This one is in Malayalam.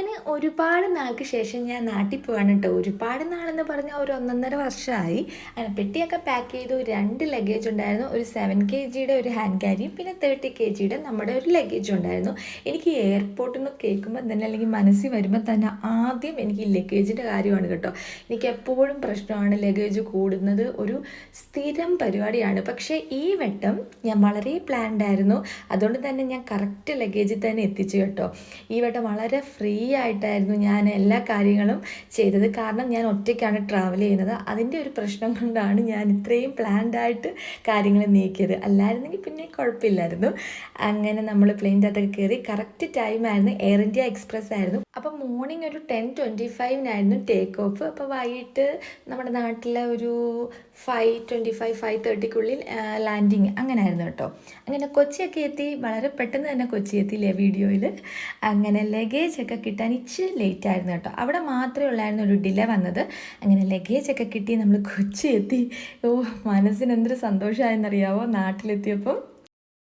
അങ്ങനെ ഒരുപാട് നാൾക്ക് ശേഷം ഞാൻ നാട്ടിൽ പോവാണ് കേട്ടോ. ഒരുപാട് നാളെന്ന് പറഞ്ഞാൽ ഒരു 1.5 വർഷമായി. അങ്ങനെ പെട്ടിയൊക്കെ പാക്ക് ചെയ്തു. 2 ലഗേജ് ഉണ്ടായിരുന്നു. ഒരു 7 kg ഒരു ഹാൻഡ് ക്യാരിയും പിന്നെ 30 kg നമ്മുടെ ഒരു ലഗേജും ഉണ്ടായിരുന്നു. എനിക്ക് എയർപോർട്ടിൽ നിന്ന് കേൾക്കുമ്പോൾ തന്നെ അല്ലെങ്കിൽ മനസ്സിൽ വരുമ്പോൾ തന്നെ ആദ്യം എനിക്ക് ഈ ലഗേജിൻ്റെ കാര്യമാണ് കേട്ടോ. എനിക്ക് എപ്പോഴും പ്രശ്നമാണ് ലഗേജ് കൂടുന്നത്. ഒരു സ്ഥിരം പരിപാടിയാണ്. പക്ഷേ ഈ വട്ടം ഞാൻ വളരെ പ്ലാൻഡ് ആയിരുന്നു. അതുകൊണ്ട് തന്നെ ഞാൻ കറക്റ്റ് ലഗേജിൽ തന്നെ എത്തിച്ചു കേട്ടോ. ഈ വട്ടം വളരെ ഫ്രീ ആയിട്ടായിരുന്നു ഞാൻ എല്ലാ കാര്യങ്ങളും ചെയ്തത്. കാരണം ഞാൻ ഒറ്റയ്ക്കാണ് ട്രാവൽ ചെയ്യുന്നത്. അതിൻ്റെ ഒരു പ്രശ്നം കൊണ്ടാണ് ഞാൻ ഇത്രയും പ്ലാൻഡ് ആയിട്ട് കാര്യങ്ങൾ നീക്കിയത്. അല്ലായിരുന്നെങ്കിൽ പിന്നെ കുഴപ്പമില്ലായിരുന്നു. അങ്ങനെ നമ്മൾ പ്ലെയിൻ്റെ അകത്തൊക്കെ കയറി. കറക്റ്റ് ടൈമായിരുന്നു. എയർ ഇന്ത്യ എക്സ്പ്രസ് ആയിരുന്നു. അപ്പോൾ മോർണിംഗ് ഒരു 10:25 ടേക്ക് ഓഫ്. അപ്പോൾ വൈകിട്ട് നമ്മുടെ നാട്ടിലെ ഒരു 5:25 5:30 ലാൻഡിങ് അങ്ങനെ ആയിരുന്നു കേട്ടോ. അങ്ങനെ കൊച്ചിയൊക്കെ എത്തി. വളരെ പെട്ടെന്ന് തന്നെ കൊച്ചി എത്തിയില്ലേ വീഡിയോയിൽ. അങ്ങനെ ലഗേജൊക്കെ കിട്ടാൻ ഇച്ചിരി ലേറ്റ് ആയിരുന്നു കേട്ടോ. അവിടെ മാത്രമേ ഉള്ളായിരുന്നു ഒരു ഡിലേ വന്നത്. അങ്ങനെ ലഗേജൊക്കെ കിട്ടി നമ്മൾ കൊച്ചി എത്തി. മനസ്സിന് എന്തൊരു സന്തോഷമായെന്നറിയാവോ നാട്ടിലെത്തിയപ്പോൾ.